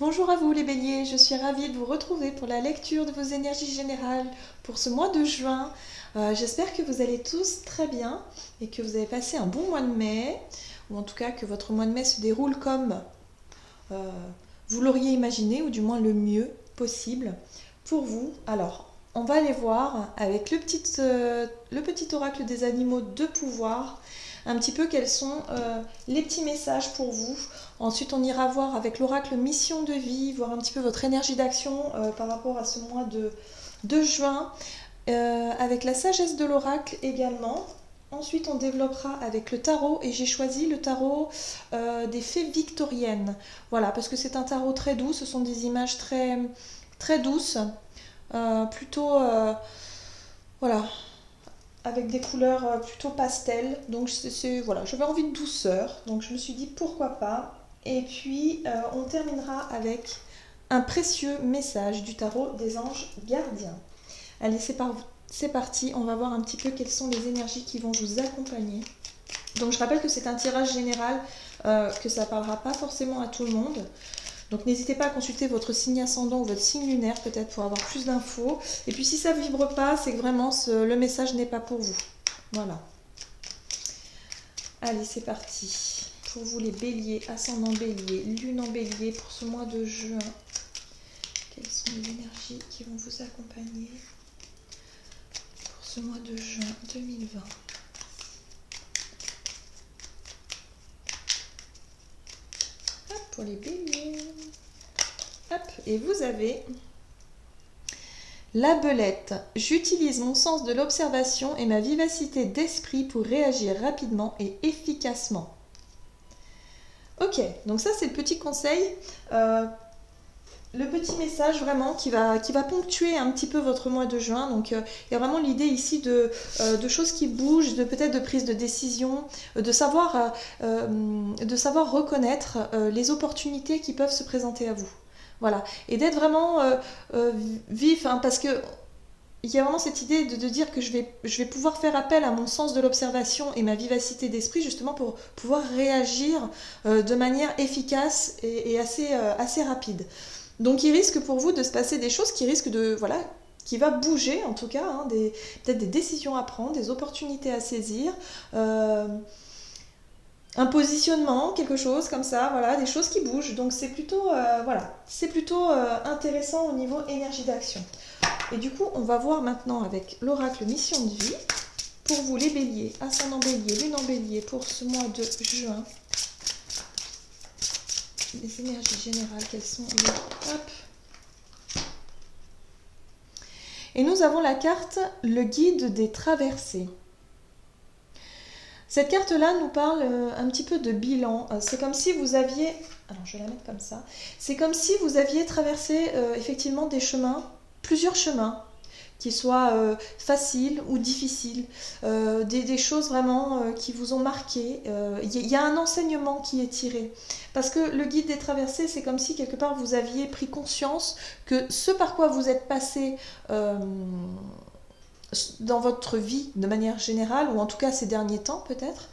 Bonjour à vous les béliers, je suis ravie de vous retrouver pour la lecture de vos énergies générales pour ce mois de juin. J'espère que vous allez tous très bien et que vous avez passé un bon mois de mai, ou en tout cas que votre mois de mai se déroule comme euh, vous l'auriez imaginé, ou du moins le mieux possible pour vous. Alors, on va aller voir avec le petit oracle des animaux de pouvoir un petit peu quels sont les petits messages pour vous. Ensuite, on ira voir avec l'oracle mission de vie, voir un petit peu votre énergie d'action par rapport à ce mois de juin, avec la sagesse de l'oracle également. Ensuite, on développera avec le tarot, et j'ai choisi le tarot des fées victoriennes. Voilà, parce que c'est un tarot très doux, ce sont des images très, très douces, plutôt, voilà, avec des couleurs plutôt pastel. Donc voilà, j'avais envie de douceur, donc je me suis dit pourquoi pas. Et puis on terminera avec un précieux message du tarot des anges gardiens. Allez, c'est parti, on va voir un petit peu quelles sont les énergies qui vont vous accompagner. Donc je rappelle que c'est un tirage général, que ça ne parlera pas forcément à tout le monde. Donc n'hésitez pas à consulter votre signe ascendant ou votre signe lunaire peut-être pour avoir plus d'infos. Et puis si ça ne vibre pas, c'est que vraiment le message n'est pas pour vous. Voilà. Allez, c'est parti. Pour vous les béliers, ascendant bélier, lune en bélier pour ce mois de juin. Quelles sont les énergies qui vont vous accompagner pour ce mois de juin 2020 ? Hop, pour les béliers. Hop, et vous avez la belette. J'utilise mon sens de l'observation et ma vivacité d'esprit pour réagir rapidement et efficacement. Ok, donc ça c'est le petit conseil, le petit message vraiment qui va ponctuer un petit peu votre mois de juin. Donc il y a vraiment l'idée ici de choses qui bougent, peut-être de prise de décision, de savoir reconnaître les opportunités qui peuvent se présenter à vous. Voilà, et d'être vraiment vif, hein, parce que il y a vraiment cette idée de dire que je vais pouvoir faire appel à mon sens de l'observation et ma vivacité d'esprit justement pour pouvoir réagir de manière efficace et assez rapide. Donc il risque pour vous de se passer des choses qui risquent de... Voilà, qui va bouger en tout cas, hein, peut-être des décisions à prendre, des opportunités à saisir, un positionnement, quelque chose comme ça, voilà, des choses qui bougent. Donc c'est plutôt, intéressant au niveau énergie d'action. Et du coup, on va voir maintenant avec l'oracle mission de vie, pour vous les béliers, ascendant bélier, lune en bélier, pour ce mois de juin. Les énergies générales, quelles sont les... Hop. Et nous avons la carte, le guide des traversées. Cette carte-là nous parle un petit peu de bilan. C'est comme si vous aviez... Alors, je vais la mettre comme ça. C'est comme si vous aviez traversé effectivement des chemins, plusieurs chemins, qui soient faciles ou difficiles, des choses vraiment qui vous ont marqué. Il y a un enseignement qui est tiré. Parce que le guide des traversées, c'est comme si quelque part vous aviez pris conscience que ce par quoi vous êtes passé dans votre vie de manière générale, ou en tout cas ces derniers temps peut-être,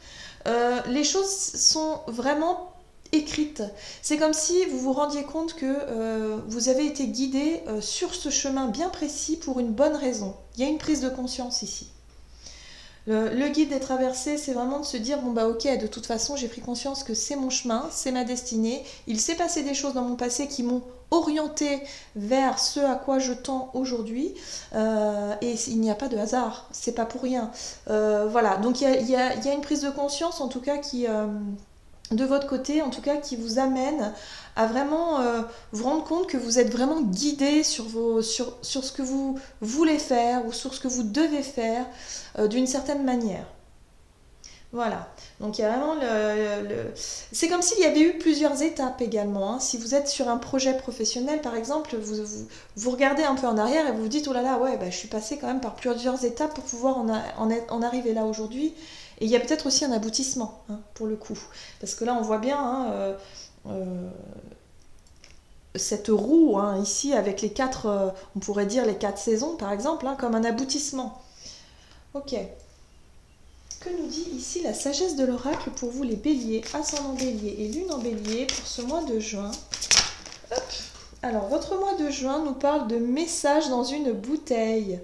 les choses sont vraiment écrites. C'est comme si vous vous rendiez compte que vous avez été guidé sur ce chemin bien précis pour une bonne raison. Il y a une prise de conscience ici. Le guide des traversées, c'est vraiment de se dire, bon bah ok, de toute façon j'ai pris conscience que c'est mon chemin, c'est ma destinée, il s'est passé des choses dans mon passé qui m'ont orienté vers ce à quoi je tends aujourd'hui, et il n'y a pas de hasard, c'est pas pour rien. Voilà, donc il y a une prise de conscience en tout cas qui... de votre côté, en tout cas, qui vous amène à vraiment vous rendre compte que vous êtes vraiment guidé sur ce que vous voulez faire ou sur ce que vous devez faire d'une certaine manière. Voilà, donc il y a vraiment c'est comme s'il y avait eu plusieurs étapes également, hein. Si vous êtes sur un projet professionnel par exemple, vous regardez un peu en arrière et vous vous dites oh là là, ouais, bah, je suis passée quand même par plusieurs étapes pour pouvoir en arriver là aujourd'hui. Et il y a peut-être aussi un aboutissement, hein, pour le coup. Parce que là, on voit bien hein, cette roue, hein, ici, avec les 4, on pourrait dire les 4 saisons, par exemple, hein, comme un aboutissement. Ok. Que nous dit ici la sagesse de l'oracle pour vous les béliers, ascendant bélier et lune en bélier pour ce mois de juin Alors, votre mois de juin nous parle de messages dans une bouteille.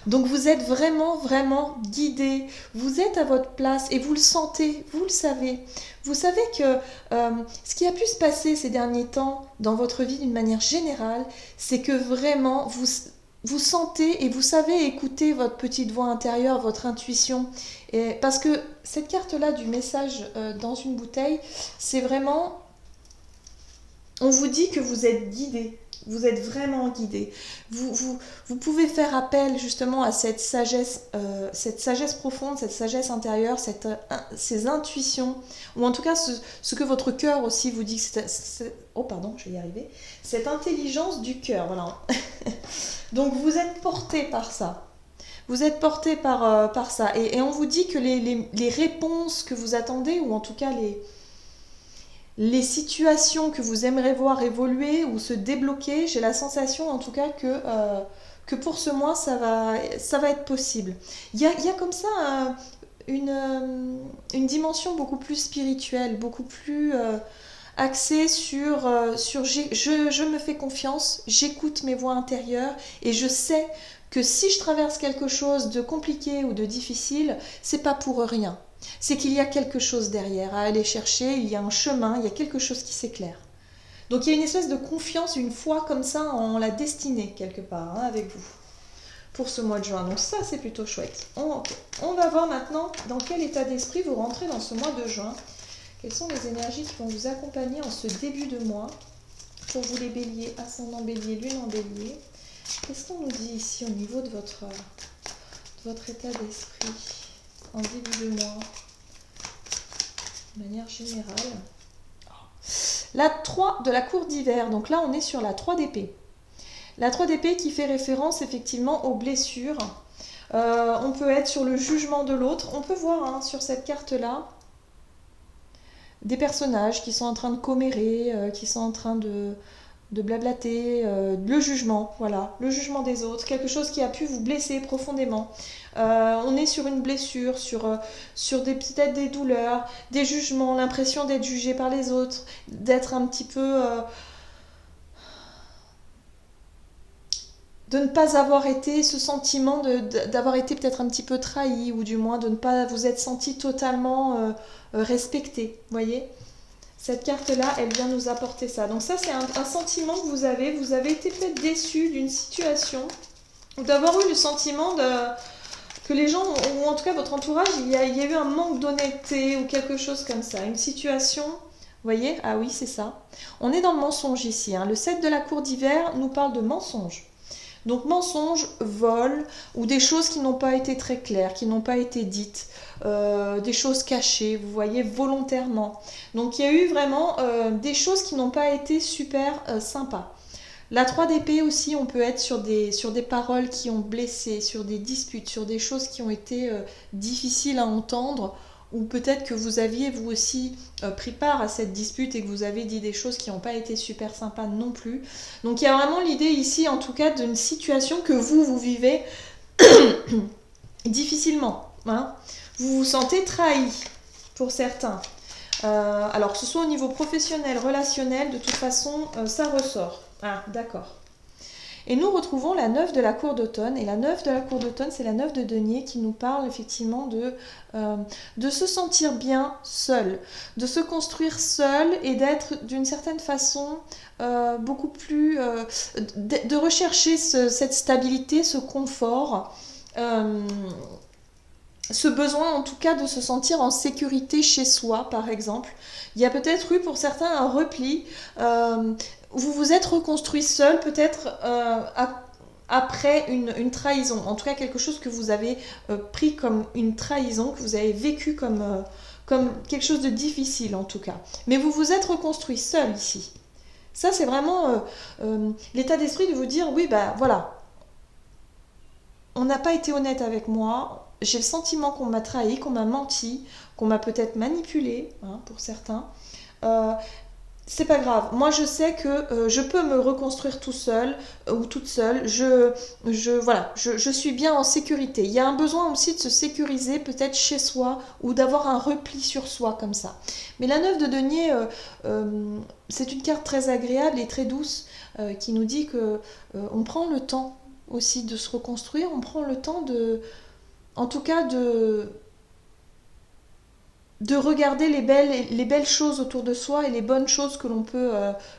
Donc, vous êtes vraiment, vraiment guidé. Vous êtes à votre place et vous le sentez, vous le savez. Vous savez que ce qui a pu se passer ces derniers temps dans votre vie d'une manière générale, c'est que vraiment, vous sentez et vous savez écouter votre petite voix intérieure, votre intuition. Et parce que cette carte-là du message dans une bouteille, c'est vraiment on vous dit que vous êtes guidé, vous êtes vraiment guidé. Vous pouvez faire appel justement à cette sagesse profonde, cette sagesse intérieure, ces intuitions, ou en tout cas ce que votre cœur aussi vous dit. Oh pardon, je vais y arriver. Cette intelligence du cœur, voilà. Donc vous êtes porté par ça. Vous êtes porté par ça. Et on vous dit que les réponses que vous attendez, ou en tout cas les situations que vous aimeriez voir évoluer ou se débloquer, j'ai la sensation en tout cas que pour ce mois, ça va être possible. Il y a comme ça une dimension beaucoup plus spirituelle, beaucoup plus axée sur je me fais confiance, j'écoute mes voix intérieures et je sais que si je traverse quelque chose de compliqué ou de difficile, c'est pas pour rien. C'est qu'il y a quelque chose derrière à aller chercher, il y a un chemin, il y a quelque chose qui s'éclaire. Donc il y a une espèce de confiance, une foi comme ça en la destinée quelque part avec vous pour ce mois de juin. Donc ça c'est plutôt chouette. On va voir maintenant dans quel état d'esprit vous rentrez dans ce mois de juin. Quelles sont les énergies qui vont vous accompagner en ce début de mois pour vous les béliers, ascendant bélier, lune en bélier. Qu'est-ce qu'on nous dit ici au niveau de votre état d'esprit en début de mois, de manière générale? La 3 de la cour d'hiver, donc là on est sur la 3 d'épée. La 3 d'épée qui fait référence effectivement aux blessures. On peut être sur le jugement de l'autre. On peut voir sur cette carte-là des personnages qui sont en train de commérer, qui sont en train de blablater, le jugement, voilà, le jugement des autres, quelque chose qui a pu vous blesser profondément. On est sur une blessure, sur peut-être des douleurs, des jugements, l'impression d'être jugé par les autres, d'être un petit peu... de ne pas avoir été ce sentiment d'avoir été peut-être un petit peu trahi, ou du moins de ne pas vous être senti totalement respecté, voyez. Cette carte-là, elle vient nous apporter ça. Donc ça, c'est un sentiment que vous avez. Vous avez été peut-être déçu d'une situation, ou d'avoir eu le sentiment que les gens, ou en tout cas votre entourage, il y a eu un manque d'honnêteté ou quelque chose comme ça. Une situation, vous voyez? Ah oui, c'est ça. On est dans le mensonge ici. Le 7 de la cour d'hiver nous parle de mensonge. Donc mensonge, vol, ou des choses qui n'ont pas été très claires, qui n'ont pas été dites, des choses cachées, vous voyez, volontairement. Donc il y a eu vraiment des choses qui n'ont pas été super sympas. La 3 d'épée aussi, on peut être sur des paroles qui ont blessé, sur des disputes, sur des choses qui ont été difficiles à entendre, ou peut-être que vous aviez vous aussi pris part à cette dispute et que vous avez dit des choses qui n'ont pas été super sympas non plus. Donc il y a vraiment l'idée ici, en tout cas, d'une situation que vous vivez difficilement. Vous vous sentez trahi pour certains. Alors que ce soit au niveau professionnel, relationnel, de toute façon, ça ressort. Ah, d'accord. Et nous retrouvons la 9 de la cour d'automne. Et la 9 de la cour d'automne, c'est la 9 de denier qui nous parle effectivement de se sentir bien seul, de se construire seul et d'être d'une certaine façon beaucoup plus... de rechercher cette stabilité, ce confort, ce besoin en tout cas de se sentir en sécurité chez soi, par exemple. Il y a peut-être eu pour certains un repli. Vous vous êtes reconstruit seul, peut-être après une trahison. En tout cas, quelque chose que vous avez pris comme une trahison, que vous avez vécu comme quelque chose de difficile, en tout cas. Mais vous vous êtes reconstruit seul ici. Ça, c'est vraiment l'état d'esprit de vous dire, oui, voilà, on n'a pas été honnête avec moi, j'ai le sentiment qu'on m'a trahi, qu'on m'a menti, qu'on m'a peut-être manipulé, pour certains. c'est pas grave. Moi, je sais que je peux me reconstruire tout seul ou toute seule. Voilà, je suis bien en sécurité. Il y a un besoin aussi de se sécuriser peut-être chez soi ou d'avoir un repli sur soi comme ça. Mais la 9 de denier, c'est une carte très agréable et très douce qui nous dit que on prend le temps aussi de se reconstruire. On prend le temps en tout cas de regarder les belles choses autour de soi et les bonnes choses que l'on peut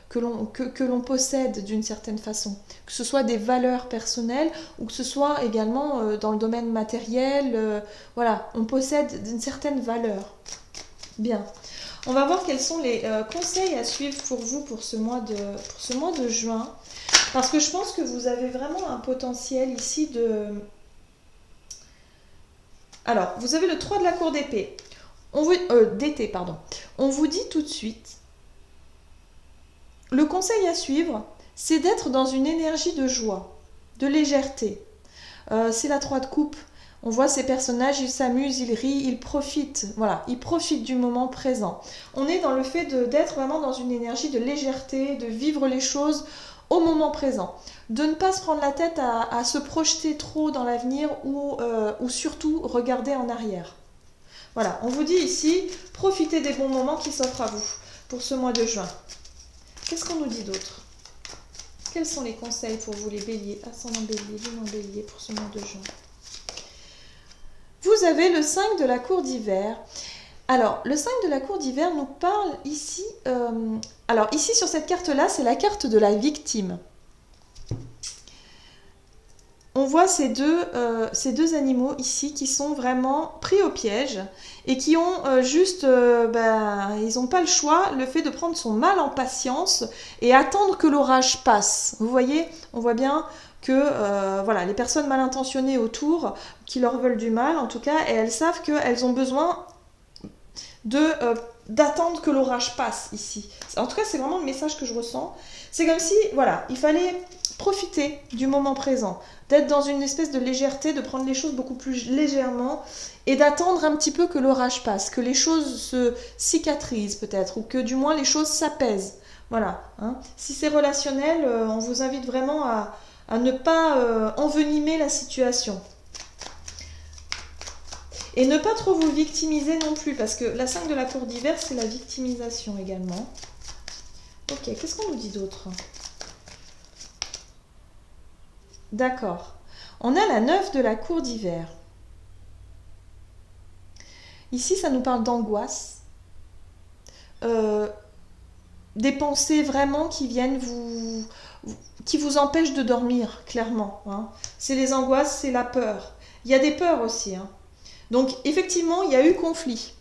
que l'on possède d'une certaine façon, que ce soit des valeurs personnelles ou que ce soit également dans le domaine matériel, voilà, on possède d'une certaine valeur. Bien, on va voir quels sont les conseils à suivre pour vous pour ce mois de juin, parce que je pense que vous avez vraiment un potentiel ici de... Alors, vous avez le 3 de la cour d'épée. D'été, pardon. On vous dit tout de suite, le conseil à suivre, c'est d'être dans une énergie de joie, de légèreté. C'est la 3 de coupe. On voit ces personnages, ils s'amusent, ils rient, ils profitent. Voilà, ils profitent du moment présent. On est dans le fait d'être vraiment dans une énergie de légèreté, de vivre les choses au moment présent. De ne pas se prendre la tête à se projeter trop dans l'avenir ou surtout regarder en arrière. Voilà, on vous dit ici, profitez des bons moments qui s'offrent à vous pour ce mois de juin. Qu'est-ce qu'on nous dit d'autre? Quels sont les conseils pour vous les béliers, ascendant bélier, lune en bélier pour ce mois de juin? Vous avez le 5 de la cour d'hiver. Alors, le 5 de la cour d'hiver nous parle ici... alors, ici, sur cette carte-là, c'est la carte de la victime. On voit ces deux animaux ici qui sont vraiment pris au piège et qui ont ils n'ont pas le choix, le fait de prendre son mal en patience et attendre que l'orage passe. Vous voyez, on voit bien que voilà, les personnes mal intentionnées autour, qui leur veulent du mal en tout cas, et elles savent qu'elles ont besoin d'attendre que l'orage passe ici. En tout cas, c'est vraiment le message que je ressens. C'est comme si, voilà, il fallait profiter du moment présent, d'être dans une espèce de légèreté, de prendre les choses beaucoup plus légèrement et d'attendre un petit peu que l'orage passe, que les choses se cicatrisent peut-être, ou que du moins les choses s'apaisent. Voilà. Hein. Si c'est relationnel, on vous invite vraiment à ne pas envenimer la situation. Et ne pas trop vous victimiser non plus, parce que la 5 de la cour d'hiver, c'est la victimisation également. Ok, qu'est-ce qu'on nous dit d'autre? D'accord. On a la 9 de la cour d'hiver. Ici, ça nous parle d'angoisse. Des pensées vraiment qui viennent qui vous empêchent de dormir, clairement. Hein. C'est les angoisses, c'est la peur. Il y a des peurs aussi. Hein. Donc, effectivement, il y a eu conflit.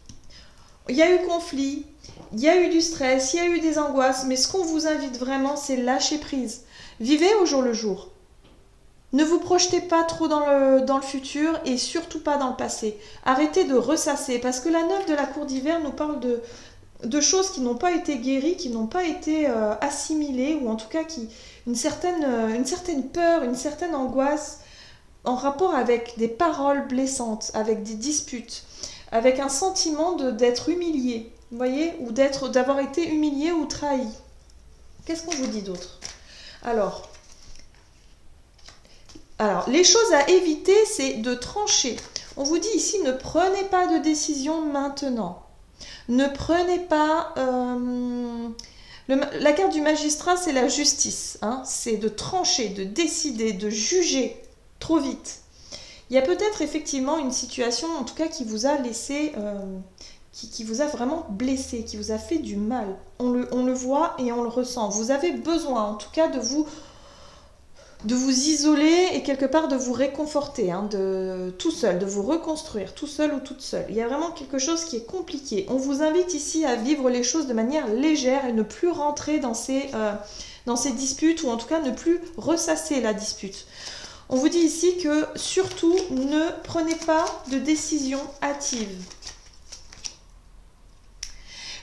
Il y a eu conflit, il y a eu du stress, il y a eu des angoisses, mais ce qu'on vous invite vraiment, c'est lâcher prise. Vivez au jour le jour. Ne vous projetez pas trop dans le futur et surtout pas dans le passé. Arrêtez de ressasser, parce que la 9 de la cour d'hiver nous parle de choses qui n'ont pas été guéries, qui n'ont pas été assimilées, ou en tout cas une certaine peur, une certaine angoisse en rapport avec des paroles blessantes, avec des disputes, avec un sentiment d'être humilié, vous voyez, ou d'avoir été humilié ou trahi. Qu'est-ce qu'on vous dit d'autre? Alors, les choses à éviter, c'est de trancher. On vous dit ici, ne prenez pas de décision maintenant. Ne prenez pas... la carte du magistrat, c'est la justice. Hein, c'est de trancher, de décider, de juger trop vite. Il y a peut-être effectivement une situation, en tout cas, qui vous a laissé... qui vous a vraiment blessé, qui vous a fait du mal. On le voit et on le ressent. Vous avez besoin, en tout cas, de vous isoler et quelque part de vous réconforter, hein, tout seul, de vous reconstruire, tout seul ou toute seule. Il y a vraiment quelque chose qui est compliqué. On vous invite ici à vivre les choses de manière légère et ne plus rentrer dans ces disputes, ou en tout cas ne plus ressasser la dispute. On vous dit ici que surtout ne prenez pas de décision hâtive.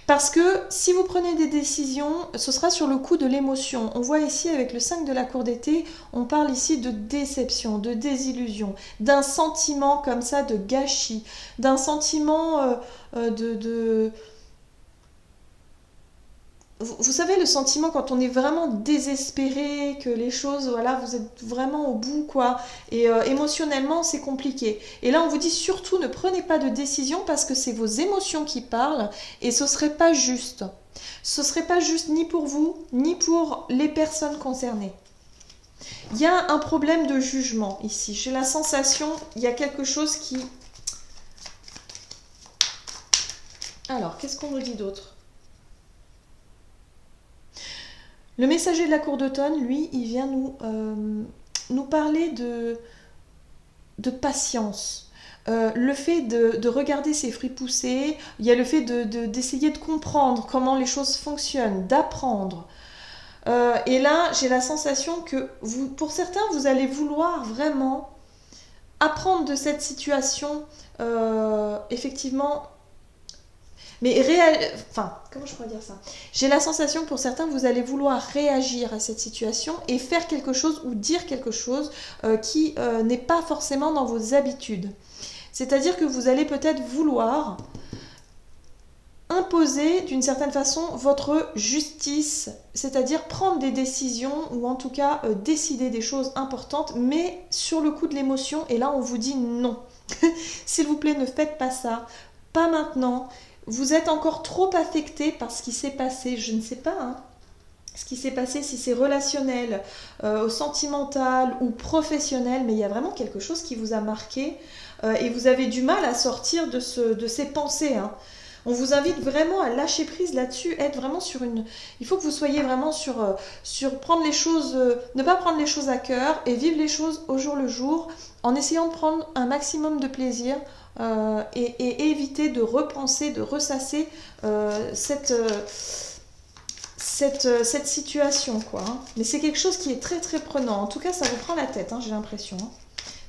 Parce que si vous prenez des décisions, ce sera sur le coup de l'émotion. On voit ici avec le 5 de la cour d'été, on parle ici de déception, de désillusion, d'un sentiment comme ça de gâchis, d'un sentiment vous savez, le sentiment quand on est vraiment désespéré, que les choses, voilà, vous êtes vraiment au bout, quoi. Et émotionnellement, c'est compliqué. Et là, on vous dit surtout ne prenez pas de décision parce que c'est vos émotions qui parlent et ce serait pas juste. Ce serait pas juste ni pour vous, ni pour les personnes concernées. Il y a un problème de jugement ici. J'ai la sensation, il y a quelque chose qui... Alors, qu'est-ce qu'on nous dit d'autre? Le messager de la cour d'automne, lui, il vient nous parler de patience. Le fait de regarder ses fruits pousser, il y a le fait d'essayer de comprendre comment les choses fonctionnent, d'apprendre. Et là, j'ai la sensation que vous, pour certains, vous allez vouloir vraiment apprendre de cette situation, effectivement, mais enfin, comment je pourrais dire ça? J'ai la sensation que pour certains, vous allez vouloir réagir à cette situation et faire quelque chose ou dire quelque chose qui n'est pas forcément dans vos habitudes. C'est-à-dire que vous allez peut-être vouloir imposer d'une certaine façon votre justice, c'est-à-dire prendre des décisions ou en tout cas décider des choses importantes, mais sur le coup de l'émotion, et là on vous dit non. S'il vous plaît, ne faites pas ça, pas maintenant. Vous êtes encore trop affecté par ce qui s'est passé, je ne sais pas, hein, ce qui s'est passé, si c'est relationnel, sentimental ou professionnel, mais il y a vraiment quelque chose qui vous a marqué et vous avez du mal à sortir de ces pensées, hein. On vous invite vraiment à lâcher prise là-dessus, être vraiment sur une... Il faut que vous soyez vraiment sur prendre les choses, ne pas prendre les choses à cœur et vivre les choses au jour le jour en essayant de prendre un maximum de plaisir et éviter de repenser, de ressasser cette situation, quoi, hein. Mais c'est quelque chose qui est très très prenant. En tout cas, ça vous prend la tête, hein, j'ai l'impression, hein.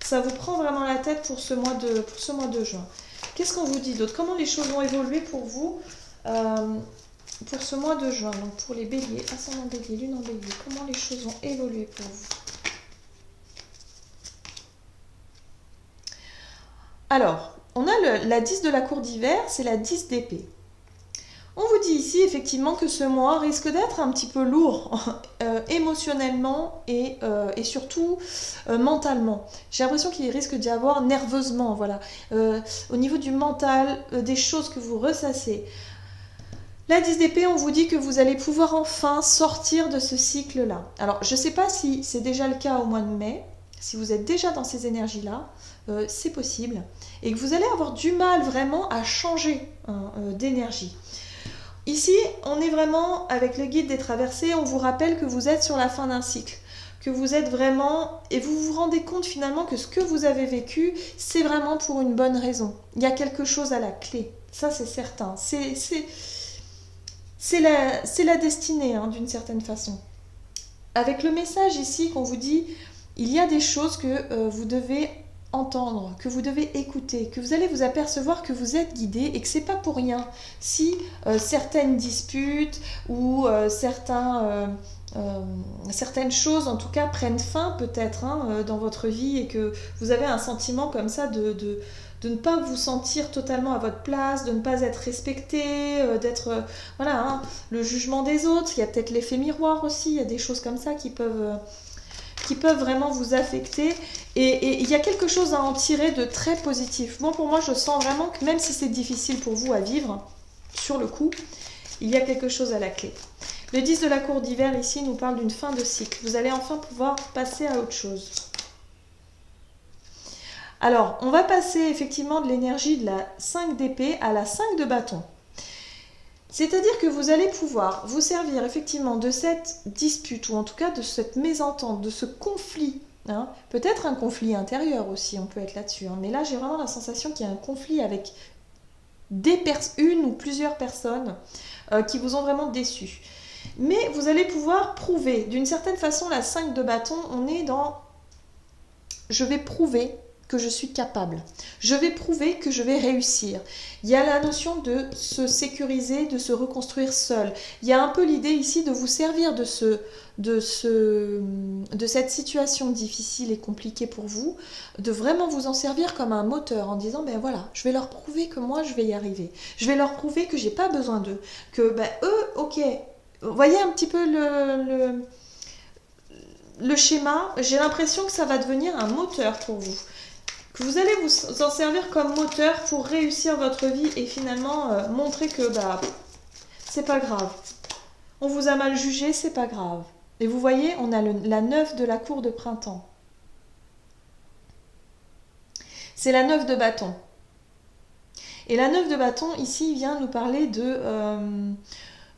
Ça vous prend vraiment la tête pour ce mois de juin. Qu'est-ce qu'on vous dit d'autre? Comment les choses vont évoluer pour vous pour ce mois de juin? Donc pour les béliers, ascendant bélier, lune en bélier, comment les choses vont évoluer pour vous? Alors, on a la 10 de la cour d'hiver, c'est la 10 d'épée. On vous dit ici effectivement que ce mois risque d'être un petit peu lourd émotionnellement et surtout mentalement. J'ai l'impression qu'il risque d'y avoir nerveusement, voilà. Au niveau du mental, des choses que vous ressassez. La 10 d'épée, on vous dit que vous allez pouvoir enfin sortir de ce cycle-là. Alors, je ne sais pas si c'est déjà le cas au mois de mai, si vous êtes déjà dans ces énergies-là, c'est possible. Et que vous allez avoir du mal vraiment à changer d'énergie. Ici, on est vraiment avec le guide des traversées, on vous rappelle que vous êtes sur la fin d'un cycle, que vous êtes vraiment, et vous vous rendez compte finalement que ce que vous avez vécu, c'est vraiment pour une bonne raison. Il y a quelque chose à la clé, ça c'est certain. C'est la destinée, hein, d'une certaine façon. Avec le message ici qu'on vous dit, il y a des choses que vous devez entendre, que vous devez écouter, que vous allez vous apercevoir que vous êtes guidé et que c'est pas pour rien si certaines disputes ou certaines choses en tout cas prennent fin peut-être, hein, dans votre vie et que vous avez un sentiment comme ça de ne pas vous sentir totalement à votre place, de ne pas être respecté, d'être voilà, hein, le jugement des autres. Il y a peut-être l'effet miroir aussi, il y a des choses comme ça qui peuvent vraiment vous affecter et il y a quelque chose à en tirer de très positif. Moi, pour moi, je sens vraiment que même si c'est difficile pour vous à vivre, sur le coup, il y a quelque chose à la clé. Le 10 de la cour d'hiver ici nous parle d'une fin de cycle. Vous allez enfin pouvoir passer à autre chose. Alors, on va passer effectivement de l'énergie de la 5 d'épée à la 5 de bâton. C'est-à-dire que vous allez pouvoir vous servir effectivement de cette dispute, ou en tout cas de cette mésentente, de ce conflit, hein. Peut-être un conflit intérieur aussi, on peut être là-dessus, hein. Mais là j'ai vraiment la sensation qu'il y a un conflit avec une ou plusieurs personnes qui vous ont vraiment déçu. Mais vous allez pouvoir prouver, d'une certaine façon, la 5 de bâton, on est dans « je vais prouver » que je suis capable. Je vais prouver que je vais réussir. Il y a la notion de se sécuriser, de se reconstruire seul. Il y a un peu l'idée ici de vous servir de cette situation difficile et compliquée pour vous, de vraiment vous en servir comme un moteur en disant, ben voilà, je vais leur prouver que moi je vais y arriver. Je vais leur prouver que j'ai pas besoin d'eux. Que ben eux, ok, Vous voyez un petit peu le schéma? J'ai l'impression que ça va devenir un moteur pour vous. Que vous allez vous en servir comme moteur pour réussir votre vie et finalement montrer que bah, c'est pas grave. On vous a mal jugé, c'est pas grave. Et vous voyez, on a la 9 de la cour de printemps. C'est la 9 de bâton. Et la 9 de bâton, ici, vient nous parler de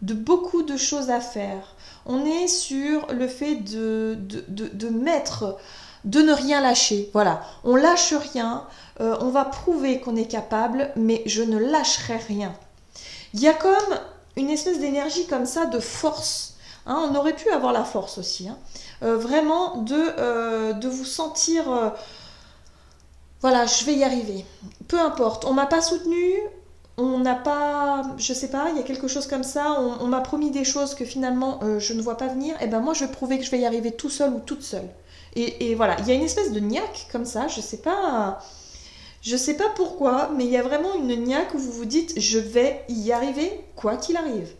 beaucoup de choses à faire. On est sur le fait de mettre, de ne rien lâcher. Voilà, on lâche rien, on va prouver qu'on est capable, mais je ne lâcherai rien. Il y a comme une espèce d'énergie comme ça, de force. Hein, on aurait pu avoir la force aussi. Hein. Vraiment de vous sentir... voilà, je vais y arriver. Peu importe, on m'a pas soutenu, on n'a pas... Je sais pas, il y a quelque chose comme ça, on m'a promis des choses que finalement je ne vois pas venir. Et ben moi, je vais prouver que je vais y arriver tout seul ou toute seule. Et voilà, il y a une espèce de niaque comme ça, je sais pas... Je sais pas pourquoi, mais il y a vraiment une niaque où vous vous dites je vais y arriver quoi qu'il arrive.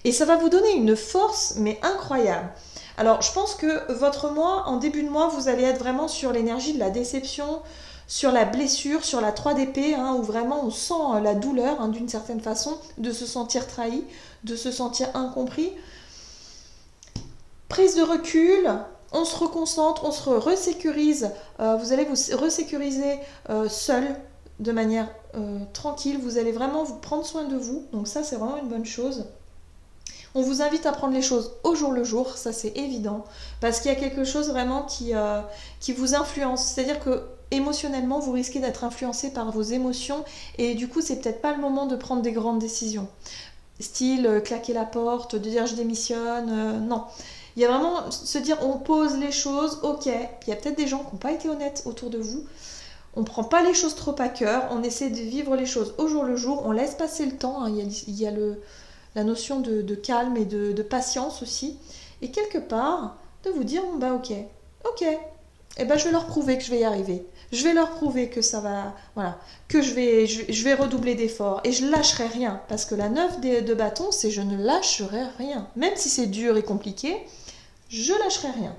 Et ça va vous donner une force mais incroyable. Alors je pense que votre mois, en début de mois, vous allez être vraiment sur l'énergie de la déception, sur la blessure, sur la 3 d'épée, hein, où vraiment on sent la douleur hein, d'une certaine façon, de se sentir trahi, de se sentir incompris. Prise de recul, on se reconcentre, on se resécurise, vous allez vous resécuriser seul, de manière tranquille, vous allez vraiment vous prendre soin de vous, donc ça c'est vraiment une bonne chose. On vous invite à prendre les choses au jour le jour, ça c'est évident, parce qu'il y a quelque chose vraiment qui vous influence, c'est-à-dire que émotionnellement vous risquez d'être influencé par vos émotions et du coup c'est peut-être pas le moment de prendre des grandes décisions. Style claquer la porte, de dire je démissionne, non. Il y a vraiment se dire on pose les choses, ok. Il y a peut-être des gens qui n'ont pas été honnêtes autour de vous. On ne prend pas les choses trop à cœur, on essaie de vivre les choses au jour le jour, on laisse passer le temps. Hein. Il y a la notion de calme et de patience aussi. Et quelque part, de vous dire bon bah ok, et ben je vais leur prouver que je vais y arriver. Je vais leur prouver que ça va, voilà, que je vais redoubler d'efforts et je lâcherai rien. Parce que la 9 de bâton, c'est je ne lâcherai rien. Même si c'est dur et compliqué, je lâcherai rien.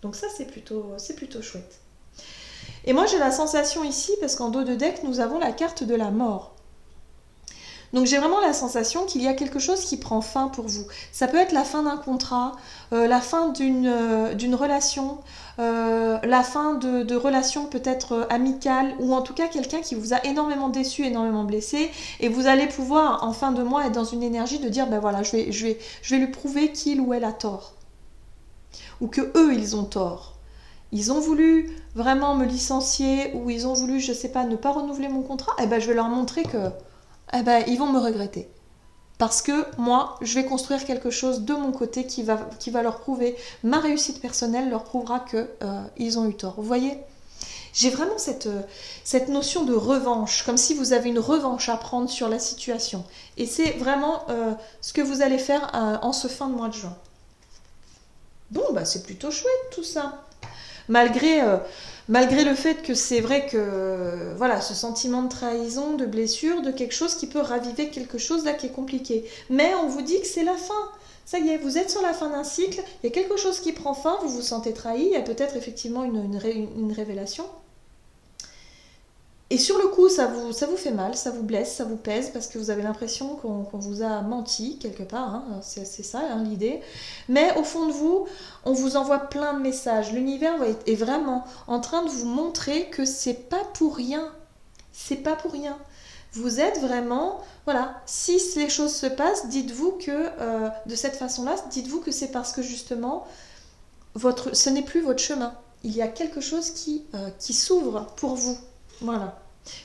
Donc ça, c'est plutôt chouette. Et moi, j'ai la sensation ici, parce qu'en dos de deck, nous avons la carte de la mort. Donc j'ai vraiment la sensation qu'il y a quelque chose qui prend fin pour vous. Ça peut être la fin d'un contrat, la fin d'une relation, la fin de relations peut-être amicales, ou en tout cas quelqu'un qui vous a énormément déçu, énormément blessé, et vous allez pouvoir en fin de mois être dans une énergie de dire ben voilà, je vais lui prouver qu'il ou elle a tort. Ou que eux ils ont tort. Ils ont voulu vraiment me licencier, ou ils ont voulu, je sais pas, ne pas renouveler mon contrat, et ben je vais leur montrer que ils vont me regretter. Parce que moi, je vais construire quelque chose de mon côté qui va leur prouver, ma réussite personnelle leur prouvera qu'ils ont eu tort. Vous voyez ? J'ai vraiment cette notion de revanche, comme si vous avez une revanche à prendre sur la situation. Et c'est vraiment ce que vous allez faire en ce fin de mois de juin. Bon, bah c'est plutôt chouette tout ça. Malgré le fait que c'est vrai que voilà, ce sentiment de trahison, de blessure, de quelque chose qui peut raviver quelque chose là qui est compliqué. Mais on vous dit que c'est la fin. Ça y est, vous êtes sur la fin d'un cycle, il y a quelque chose qui prend fin, vous vous sentez trahi, il y a peut-être effectivement une révélation. Et sur le coup, ça vous fait mal, ça vous blesse, ça vous pèse, parce que vous avez l'impression qu'on vous a menti quelque part, hein, c'est ça hein, l'idée. Mais au fond de vous, on vous envoie plein de messages. L'univers est vraiment en train de vous montrer que c'est pas pour rien. C'est pas pour rien. Vous êtes vraiment, voilà, si les choses se passent, dites-vous que, de cette façon-là, dites-vous que c'est parce que justement, ce n'est plus votre chemin. Il y a quelque chose qui s'ouvre pour vous. Voilà.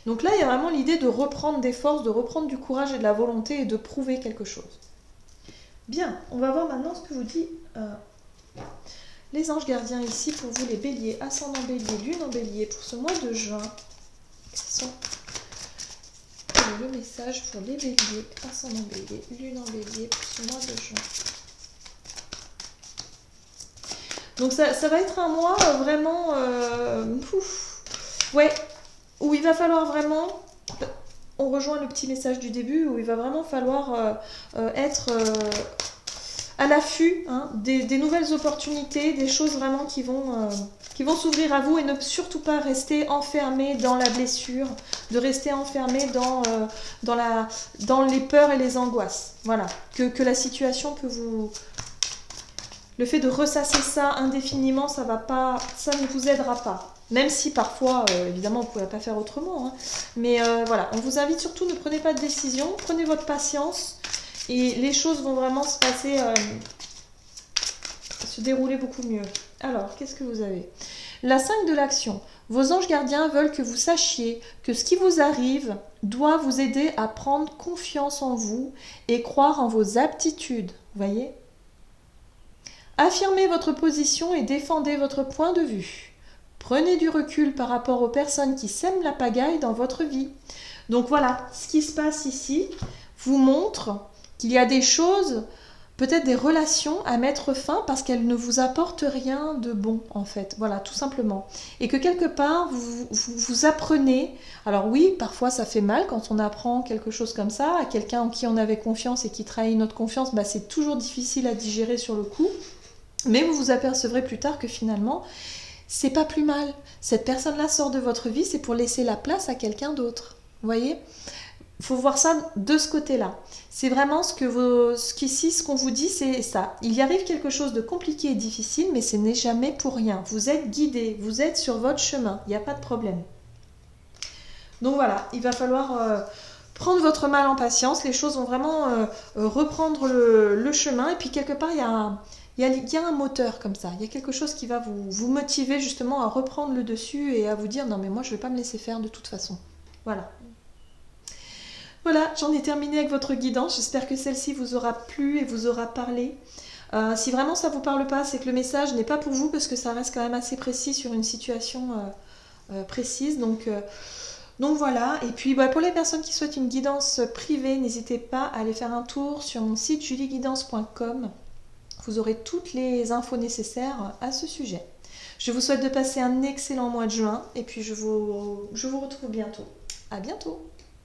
Donc là, il y a vraiment l'idée de reprendre des forces, de reprendre du courage et de la volonté et de prouver quelque chose. Bien, on va voir maintenant ce que vous dit les anges gardiens ici pour vous, les béliers, ascendant bélier, lune en bélier, pour ce mois de juin. Quels sont le message pour les béliers, ascendant bélier, lune en bélier, pour ce mois de juin. Donc ça va être un mois vraiment... ouais, où il va falloir vraiment, on rejoint le petit message du début, où il va vraiment falloir être à l'affût hein, des nouvelles opportunités, des choses vraiment qui vont s'ouvrir à vous et ne surtout pas rester enfermé dans la blessure, de rester enfermé dans les peurs et les angoisses. Voilà, que la situation peut vous... Le fait de ressasser ça indéfiniment, ça ne vous aidera pas. Même si parfois, évidemment, vous ne pouvez pas faire autrement. Hein. Mais voilà, on vous invite surtout, ne prenez pas de décision, prenez votre patience et les choses vont vraiment se passer, se dérouler beaucoup mieux. Alors, qu'est-ce que vous avez? La 5 de l'action. Vos anges gardiens veulent que vous sachiez que ce qui vous arrive doit vous aider à prendre confiance en vous et croire en vos aptitudes. Vous voyez? Affirmez votre position et défendez votre point de vue. Prenez du recul par rapport aux personnes qui sèment la pagaille dans votre vie. Donc voilà, ce qui se passe ici vous montre qu'il y a des choses, peut-être des relations à mettre fin parce qu'elles ne vous apportent rien de bon en fait. Voilà, tout simplement. Et que quelque part, vous apprenez. Alors oui, parfois ça fait mal quand on apprend quelque chose comme ça à quelqu'un en qui on avait confiance et qui trahit notre confiance. Bah, c'est toujours difficile à digérer sur le coup. Mais vous vous apercevrez plus tard que finalement, c'est pas plus mal. Cette personne-là sort de votre vie, c'est pour laisser la place à quelqu'un d'autre. Vous voyez ? Il faut voir ça de ce côté-là. C'est vraiment ce qu'on vous dit, c'est ça. Il y arrive quelque chose de compliqué et difficile, mais ce n'est jamais pour rien. Vous êtes guidé, vous êtes sur votre chemin, il n'y a pas de problème. Donc voilà, il va falloir prendre votre mal en patience, les choses vont vraiment reprendre le chemin, et puis quelque part, il y a un moteur comme ça, il y a quelque chose qui va vous motiver justement à reprendre le dessus et à vous dire non mais moi je ne vais pas me laisser faire de toute façon. Voilà. Voilà, j'en ai terminé avec votre guidance. J'espère que celle-ci vous aura plu et vous aura parlé. Si vraiment ça ne vous parle pas, c'est que le message n'est pas pour vous parce que ça reste quand même assez précis sur une situation précise. Donc voilà. Et puis pour les personnes qui souhaitent une guidance privée, n'hésitez pas à aller faire un tour sur mon site julieguidance.com. Vous aurez toutes les infos nécessaires à ce sujet. Je vous souhaite de passer un excellent mois de juin et puis je vous retrouve bientôt. À bientôt!